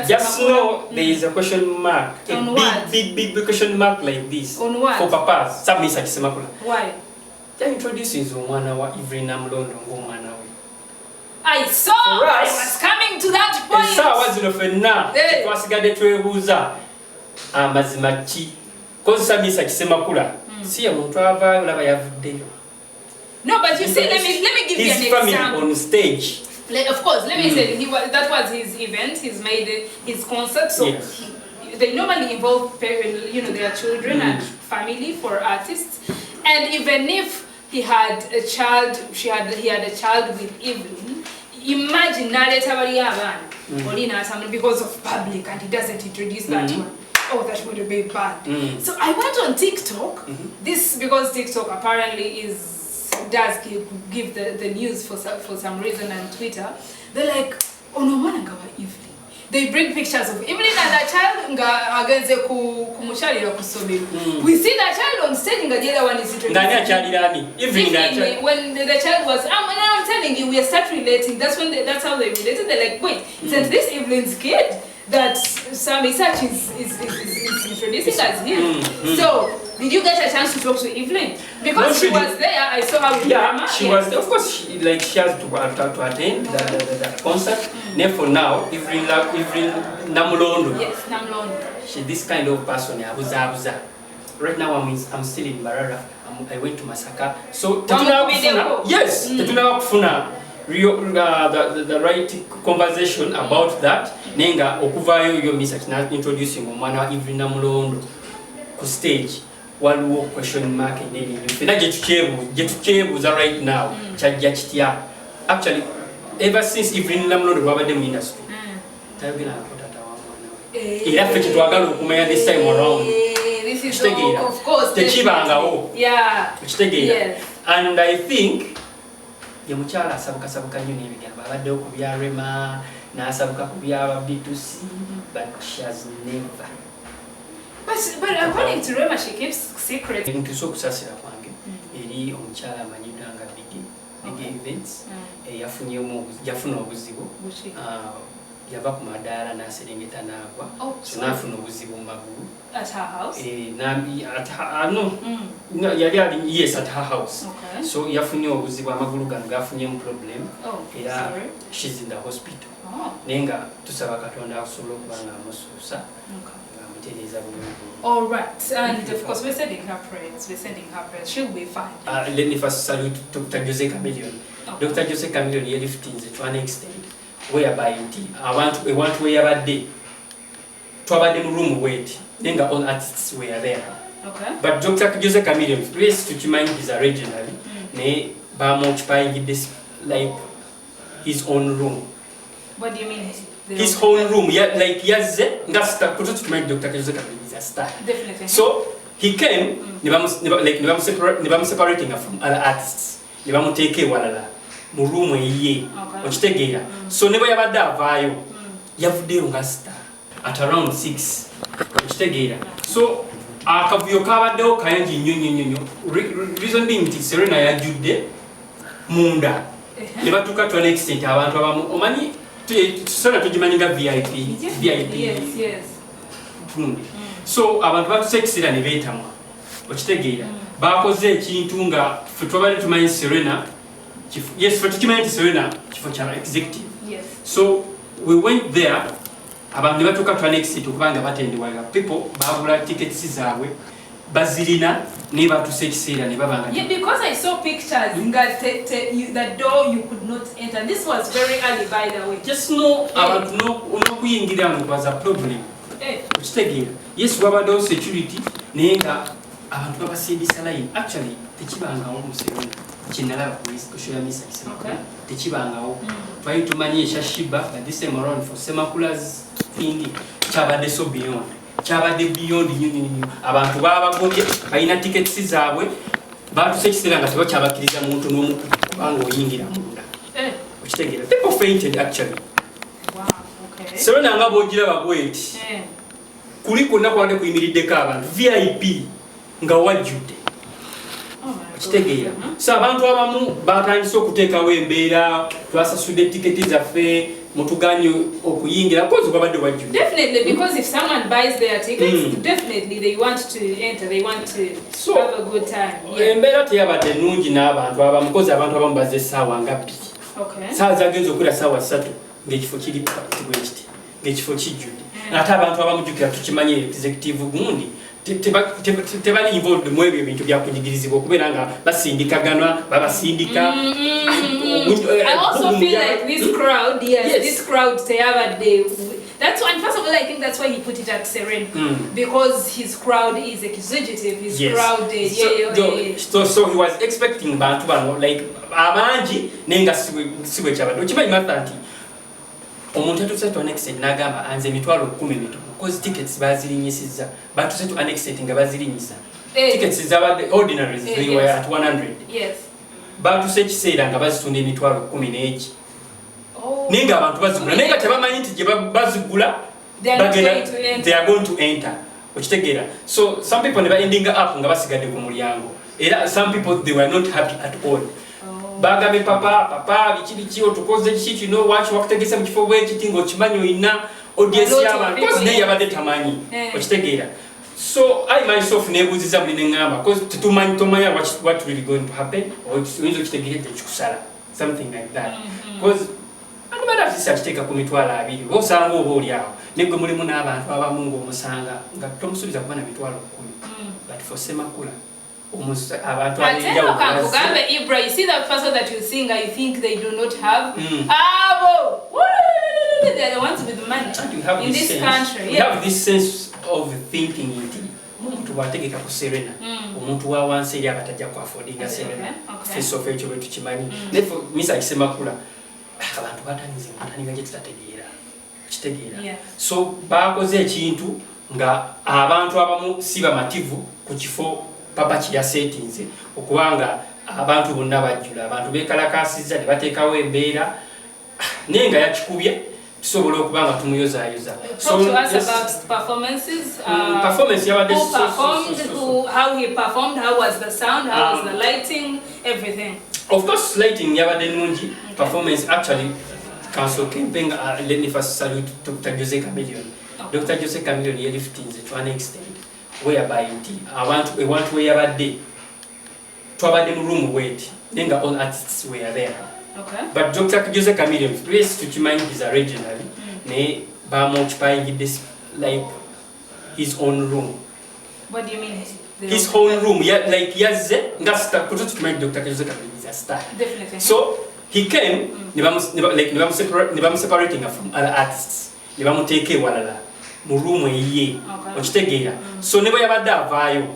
Just know there is a question mark. On a big question mark like this. On what? For papas. Some Mesach Ssemakula. Why? They're introducing Mwana wa Evelyn Namulondo Mwana. I saw. I was coming to that point. Esa wazino fenna. Twasigadde twebuuza amazima ki. Kozesa Mesach Ssemakula. Si omuntu avaayo olaba yavuddeyo. No, but you see, let me give you an example. His family on stage. Of course, let me say that was his event. He's made his concert. So they normally involve their children and family for artists. And even if he had a child, he had a child with Evelyn. Imagine because of public and he doesn't introduce that one. Oh, that would be bad. So I went on TikTok. This because TikTok apparently does give the news for some reason, and Twitter. They're like, oh no, Mwana ngawa Evelyn. They bring pictures of Evelyn and that child against we see that child on stage, the other one is when the child was I'm telling you, we start relating. That's how they related. They're like, wait, isn't this Evelyn's kid that Mesearch is introducing as him? So did you get a chance to talk to Evelyn? Because she was there, I saw her with Rema. She was there. Of course, she has to attend the concert. For now, Evelyn Namulondo. Yes, Namulondo. She's this kind of person. Right now, I'm still in Barara. I went to Masaka. So, yes, the right conversation about that. Nenga okuvayo yo Mesearch na introducing Mwana Evelyn Namulondo ku stage. One question mark in any right now. Actually, ever since Evelyn Namulondo was in the industry, this time around. This is of course the yeah. Yes. And I think the muchala sabuka nyuni Rema na sabuka bitusi, but she has never. But according to Rema, she keeps secret. Ntuso kusasira kwange eri omuchala amanyidanga biggie events yafuna obuzibu yava ku madaala n'aserengeta n'agwa so n'afuna obuzibu mu magulu at her house yes at her house. So yafunye obuzibu amagulu gano gafunyemu problem era she's in the hospital nenga tusaba Katonda akusobola okubanga amusuusa. All right, and of course we're sending her prayers. She'll be fine. Let me first salute Dr. Jose Chameleon. Dr. Jose Chameleon he lifting to an extent whereby I want to wear a day to have them room wait. Then all artists were there. Okay. But Dr. Jose Chameleon, place to mind is originally ne Bama occupying this like his own room. What do you mean? His whole room, like yes, that's to make Dr. Jose Chameleon is a star. Definitely. So he came, never separating her from other artists. Never take walala. Mu room ye. Okitegeera. So never yabadde avaayo. Yavuddeyo nga star at around 6. Okitegeera. So akavuyo kabaddewo kayingi nnyo. Reason being SERENA yajjudde munda. Ne batuuka to an extent abantu abamu omanyi tusala tugimanyiga VIP. Yes. So abantu batusekisira ne beetamwa. Okitegeera. Bakoze ekintu nga ffe twabadde tumanyi SERENA. Yes, for tukimanyi SERENA kifo kya executive. Yes. So we went there. Abantu ne batuuka to an extent okubanga batendewalira. People bagula tickets zaabwe. Bazirina ne batusekisira ne babanga. Yeah, because I saw pictures the door you could not enter. This was very early, by the way. Just know abantu n'okuyingira was a problem. Okitegeera. Yes, wabaddewo security naye nga abantu babasindisa line. Actually tekibangawo mu SERENA. Chinala kushoya Mesach Ssemakula tekibangawo. Twali tumanyi esha sheebah but this time around for Semakula's thing chabadde so beyond. Chabadde beyond nyinyi abantu babagobye balina tickets zaabwe batusekisira nga tebakyabakiriza muntu n'omu kubanga oyingira munda. Okitegeera. People fainted actually. Wow, okay. SERENA nga bw'ogira bagweti. Kuli kwonna kwabadde kuyimiriddeko abantu VIP nga wajjudde. So abantu abamu batandise okuteekawo embeera twasasudde tiketi zaffe mutuganye okuyingira kozi kwabadde wajju. Definitely, because if someone buys their tickets, definitely they want to enter, they want to have a good time. Embeera teyabadde nnungi n'abantu abamu kozi abantu abamu bazze essaawa nga 2. Saawa zagenza okula ssaawa 3 ng'ekifo kiri pakiti bwe kiti ng'ekifo kijjudde. Ate abantu abamujjukira tukimanyi executive gundi tebali involved mu ebyo ebintu byakunyigirizibwa okubeera nga basindikaganwa babasindika. I also feel like this crowd, this crowd teyabadde. That's why, first of all, I think that's why he put it at SERENA, because his crowd is executive. His crowd, so he was expecting bantu bano like abangi nenga siwe chabadde. Okimanyi Martha omuntu atuse to annexed nagamba anze emitwalo 10 because tickets bazirinyisiza batuse to annexed nga bazirinyisa tickets zabadde ordinaries they were at 100. Yes. Batuse ekiseera nga bazitunda emitwalo 10 n'eki. Ninga abantu bazigula nenga tebamanyi nti gye bazigula they are going to enter. Okitegeera. So some people never ending up nga basigadde ku mulyango. Era some people they were not happy at all. Bagame papa bichi otukoze ki kino wachi wakutegesa mu kifo bwe kiti ng'okimanyi oyina audience y'abantu because naye yabadde tamanyi. Okitegeera. So I myself nebuuziza buli neŋŋamba because tetumanyi tomanya what really going to happen or oyinza okitegeera tekikusala something like that because abantu bakiteeka ku mitwalo 2 osanga oba oli awo negwe mulimu n'abantu abamu ng'omusanga nga tomusuubiza kuba na mitwalo 10 but for Semakula you see that person that you sing, I think they do not have. They are the ones with the money in this country. We have this sense of thinking indeed. Omuntu wategeka ku SERENA, omuntu wa wansi eri abatajja ku affordinga SERENA. Face of ekyo bwe tukimanyi. Therefore, Mesach Ssemakula, abantu bataniga gye tutategeera. Kitegeera. So bakoze ekintu nga abantu abamu si bamativu ku kifo papa kya settings okubanga abantu bonna bajjula abantu bekalakasiza ne bateekawo embeera nenga yakikubye tusobola okubanga tumuyozayoza. So to us about performances, performance yabadde how he performed, how was the sound, how was the lighting, everything. Of course lighting yabadde nnungi. Performance actually Council camping, let me first salute Dr. Jose Chameleon. Dr. Jose Chameleon he lifting to an extent whereby I want to wear a day to have a room wait. Then all artists were there. Okay. But Dr. Jose Chameleon, place to Chimay is originally, ne Bamo buying this like his own room. What do you mean? His own room, yeah, like yes, that's the to make Dr. Jose Chameleon is a star. Definitely. So he came, never separating from other artists. Never take a walala. Murumu ye okitegeera so ne bwe yabadde avaayo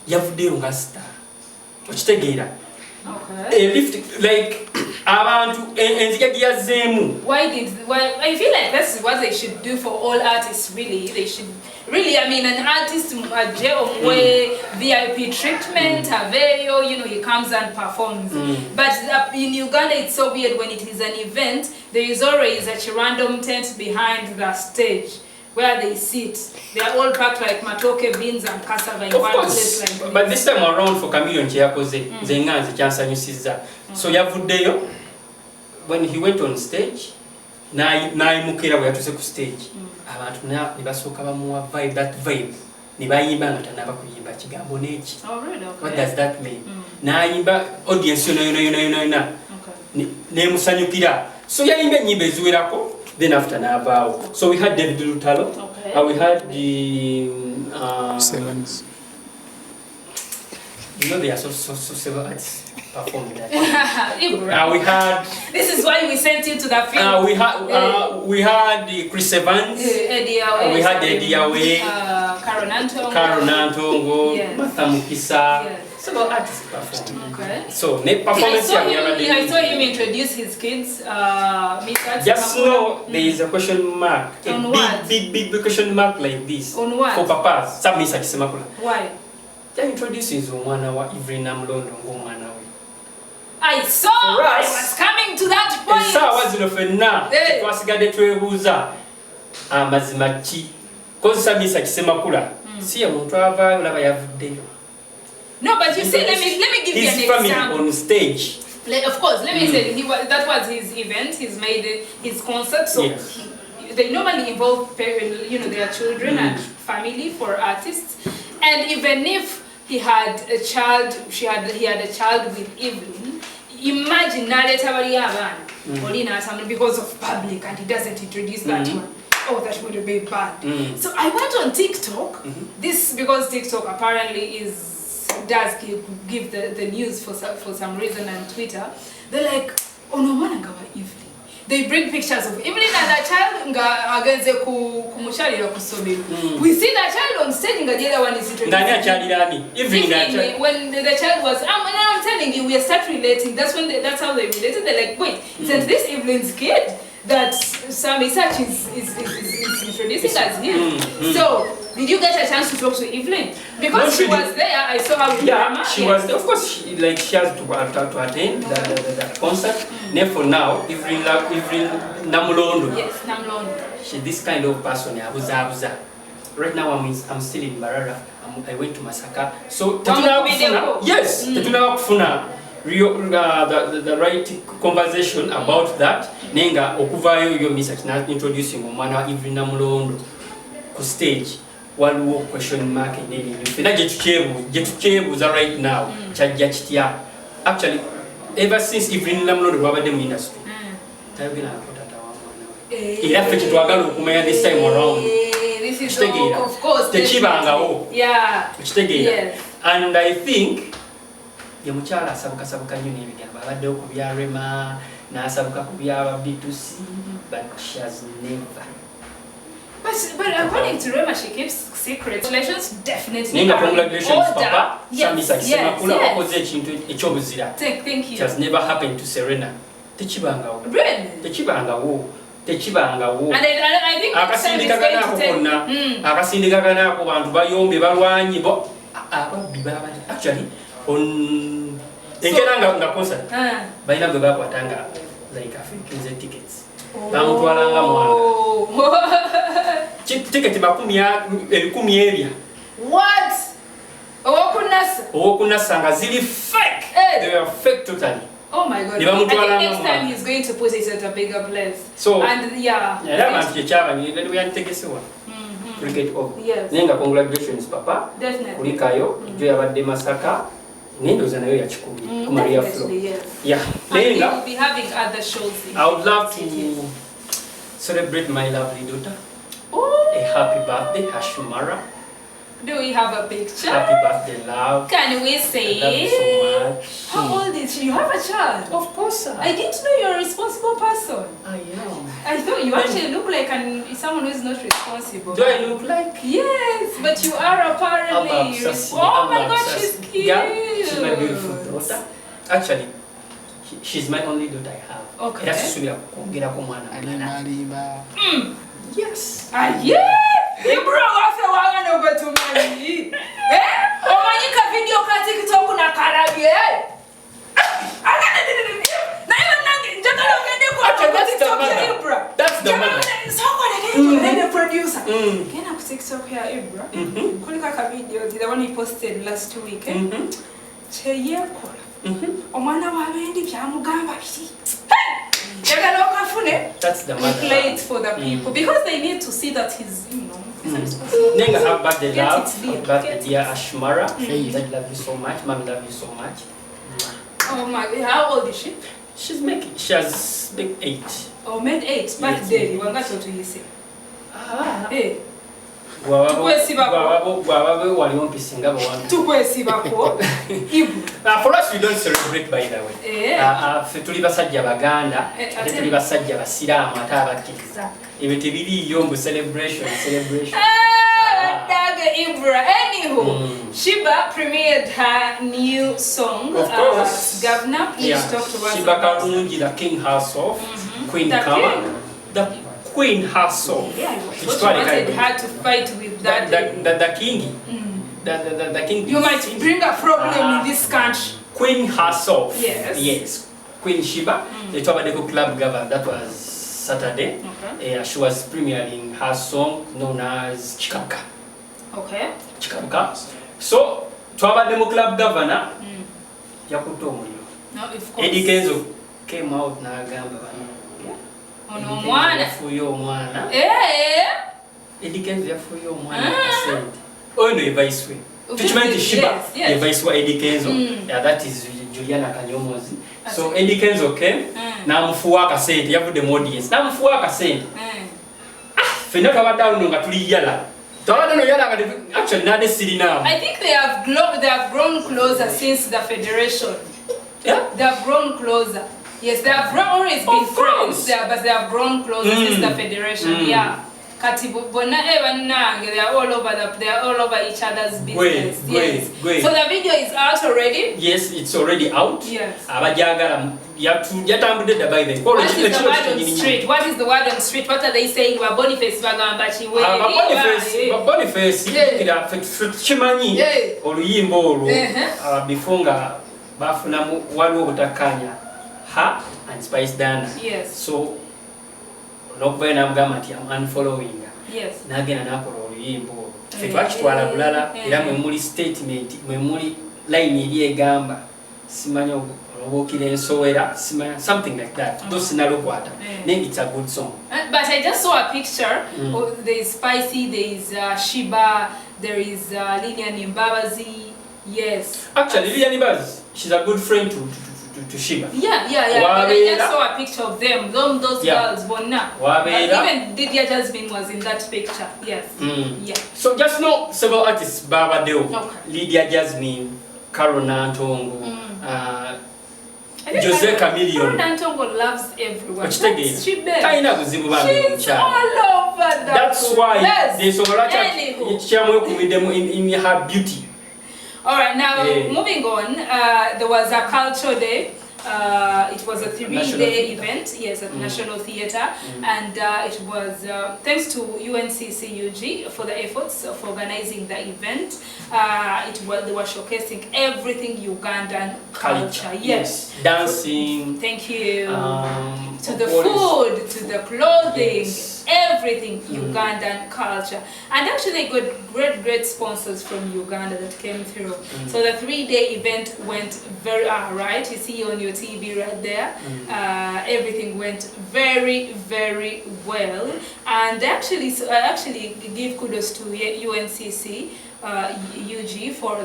yavuddeyo nga star okitegeera lift like abantu enzija gye yazzeemu. Why I feel like that's what they should do for all artists really. They should really, I mean, an artist VIP treatment, aveyo, you know, he comes and performs. But in Uganda it's so weird when it is an event, there is always a random tent behind the stage where they sit. They are all packed like matoke, beans and cassava in one place like this. But this time around for Chameleon kyeyakoze zenganzi kyansanyusiza. So yavuddeyo when he went on stage n'ayimukira bwe yatuuse ku stage abantu ne basooka bamuwa vibe, that vibe ne bayimba nga tanaba kuyimba kigambo n'eki. What does that mean? N'ayimba audience yona n'emusanyukira. So yayimba ennyimba eziwerako. Then after Navao, so we had David Lutalo, we had the you know there are so several artists performing that. We had. This is why we sent you to the film. We had the Chris Evans. We had Eddie Away. Karonantongo. Martha Mukisa. So about artists performing. Okay. So performance. I saw him introduce his kids. Just know there is a question mark. On big question mark like this. On what? For papas. Some Mesach Ssemakula. Why? They introduces Mwana wa Evelyn Namulondo Mwana we. I saw. I was coming to that point. Esa wazino fenna. Twasigadde twebuuza amazima ki. Kozesa Mesach Ssemakula. Si omuntu avaayo olaba yavuddeyo. No, but you see, let me give you an example. His family on stage Of course, let me say that was his event. He's made his concert. So they normally involve their children and family for artists. And even if he had a child, he had a child with Evelyn. Imagine because of public, and he doesn't introduce that one. Oh, that would be bad. So I went on TikTok. This because TikTok apparently does give the news for some reason, and Twitter. They're like, oh no, Mwana ngawa Evelyn. They bring pictures of Evelyn and that child against we see that child on stage, and the other one is when the child was, I'm telling you, we start relating. That's how they related. They're like, wait, isn't this Evelyn's kid that Mesearch is introducing as him? So, did you get a chance to talk to Evelyn? Because she was there, I saw her with Rema. She was there. Of course, she has to attend the concert. For now, Evelyn Namulondo. Yes, Namulondo. She's this kind of person. Right now, I'm still in Barara. I went to Masaka. So, yes, the right conversation about that. Nenga okuvayo yo Mesearch na introducing Mwana Evelyn Namulondo ku stage. One question mark in any. Right now. Actually, ever since Evelyn Namulondo was in the industry, this time around. This is of course. Yeah. Yes. And I think the muchala sabuka Rema, but she has never. But according to Rema, she keeps secrets. Congratulations, definitely. Congratulations, Papa. Yes. Semakula. Thank you. It has never happened to SERENA. Really? Techibangawo. And I think next time is going to take. Actually, on Enkenanga concert, baina beba kwatanga like African tickets. Bamutwalanga Mwana. Ticket makumi area. What? Owokunasa zili fake. They were fake totally. Oh my God! I think next time he's going to put it at a bigger place. So and yeah, yes. Congratulations, Papa. Definitely. Kulikayo, Joya Masaka. Yes. Yeah. And we will be having other shows. I would love to celebrate my lovely daughter. Ooh. A happy birthday, Hashimara. Do we have a picture? Happy birthday, love. Can we say? I love you so much. How old is she? You have a child? Of course, sir. I didn't know you're a responsible person. I am. I thought you actually look like someone who is not responsible. Do I look like? Yes, but you are apparently. Oh my God, she's cute. Yeah, she's my beautiful daughter. Actually, she's my only daughter I have. Okay. Yes. Yeah. Bro, after one over to money. Oh, my video can TikTok na Karabie. That's the mother. Someone again, the producer. Can I TikTok here, Ibra? Kulika video, the one he posted last week. Omwana wabendi byamugamba biki. That's the mother. Play it for the people because they need to see that he's, Nenga have birthday love, birthday dear Ashmara. I love you so much, Mom love you so much. Oh my, how old is she? She has been 8. Oh, made 8. Birthday, you want to say? Hey. For us, we don't celebrate, by the way. Celebration. Anywho, Sheebah premiered her new song. Of course. Governor, please talk to us. Sheebah kalunji, the king herself, Queen Kama. The Queen herself. Yeah, she wanted her to fight with that. The king. The king. You might bring a problem in this country. Queen herself. Yes. Queen Sheebah. The Tobacco Club Governor. That was Saturday. Okay. She was premiering her song known as Kikabuka. Okay. Kikabuka. So, Tobacco Club Governor. Yakuto muliro. No, of course. Eddie Kenzo came out n'agamba ono Mwana yafuuye omwana. Eddie Kenzo yafuuye omwana akasente. Oyo no evaiswe. Tukimanyi nti Sheebah evaiswa Eddie Kenzo. Yeah, that is Juliana Kanyomozi. So Eddie Kenzo came n'amufuuwa akasente, yavudde mu audience n'amufuuwa akasente. Ffenna twabadde awo nga tuli yala. Actually, not the city now. I think they have grown closer since the federation. Yeah? They have grown closer. Yes, they have always been friends, but they have grown closer since the federation. Yeah. They are all over each other's business. Yes. So the video is out already? Yes, it's already out. Yes. By the What is the word on street? What is the word on street? What are they saying? Boniface Boniface chimanyi oluyimbo olwo bifunga bafunamu waliwo obutakkaanya ha and Spice Dana. Yes. So nokuvayo namugamba nti am unfollowing. Yes. Nagenda nakola oluyimbo ffe twakitwala bulala era mwemuli statement mwemuli line eri egamba simanyi olwobuukira ensowera simanyi something like that. Those sinalokwata naye it's a good song. But I just saw a picture. There is Spicy, there is Sheebah, there is Lilian Mbabazi. Yes. Actually, Lilian Mbabazi, she's a good friend to Sheebah. Yeah. But I just saw a picture of them. Those girls, Mwana. Even Lydia Jasmine was in that picture. Yes. Yeah. So just know several artists, Baba Deo, Okay. Lydia Jasmine, Carol Nantongo, Jose Chameleon. Carol Nantongo loves everyone. She's all over that. That's why there's so much in her beauty. Alright, now moving on, there was a cultural day. It was a 3-day event, yes, at the National Theatre, and it was thanks to UNCCUG for the efforts of organizing the event. They were showcasing everything Ugandan culture. Yes, dancing. Thank you. To the food, to the clothing, everything Ugandan culture, and actually got great sponsors from Uganda that came through. So the 3-day event went very right. You see on your TV right there. Everything went very well, and actually give kudos to UNCC UG for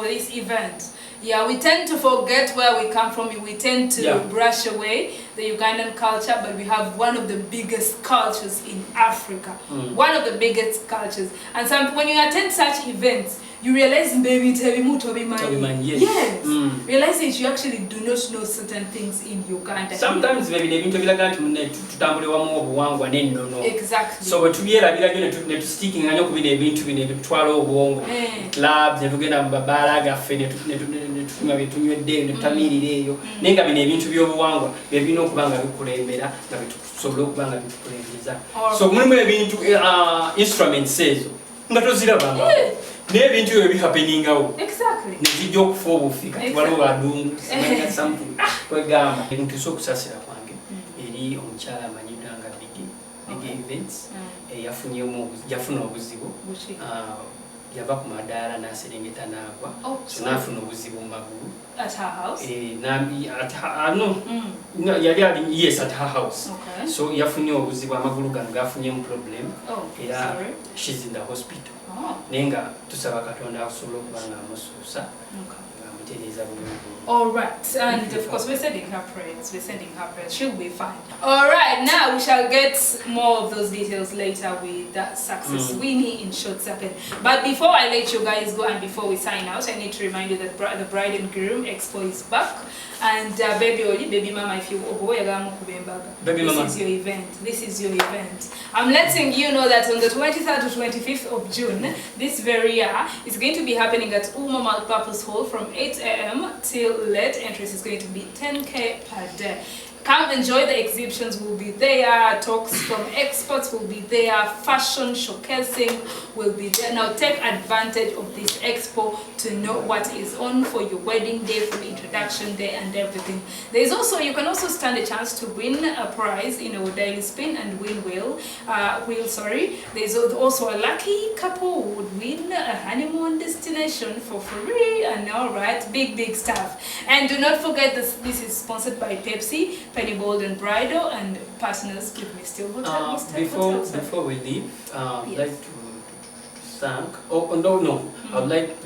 this event. Yeah, we tend to forget where we come from. We tend to brush away the Ugandan culture, but we have one of the biggest cultures in Africa. One of the biggest cultures. And when you attend such events, you realize maybe yes. Realize that you actually do not know certain things in Uganda. Sometimes maybe they exactly. So when we are sticking and you ebintu bine bitwala obwongo clubs netugenda mbabalaga fene tunywedde netutamiirireeyo naye nga bino ebintu by'obuwangwa bebina okubanga bikulembera nga bitusobola okubanga bitukulembeza. So mulimu ebintu instruments ezo nga tozirabanga n'ebintu ebyo bihappeningawo nezijja okufa obufi kati waliwo badungu simanya something kwegamba ntuse okusasira kwange eri omukyala amanyiddwa nga biggie events yafuna obuzibu yava ku madaala n'aserengeta n'agwa so n'afuna obuzibu mu magulu at her house. Yes, at her house. So yafunye obuzibu amagulu gano gafunyemu problem era she's in the hospital. Nenga tusaba Katonda akusobola okubanga amusuusa. Alright, and of course we're sending her prayers. She'll be fine. Alright, now we shall get more of those details later with that success Winnie in short second. But before I let you guys go and before we sign out, I need to remind you that the Bride and Groom Expo is back. And baby Oli, baby mama, if you this is your event. I'm letting you know that on the 23rd to 25th of June, this very year, is going to be happening at Multipurpose Hall from 8 a.m. till late. Entrance is going to be 10k per day. come enjoy the exhibitions. Will be there. Talks from experts will be there. Fashion showcasing will be there. Now take advantage of this expo to know what is on for your wedding day, from introduction day and everything. There's also, you can also stand a chance to win a prize in our daily spin and win wheel. There's also a lucky couple who would win a honeymoon destination for free, and all right, big stuff. And do not forget this is sponsored by Pepsi, Penny Bold and Bridal, and partners with me still hotel. Before we leave, I'd like to thank. Oh no, I'd like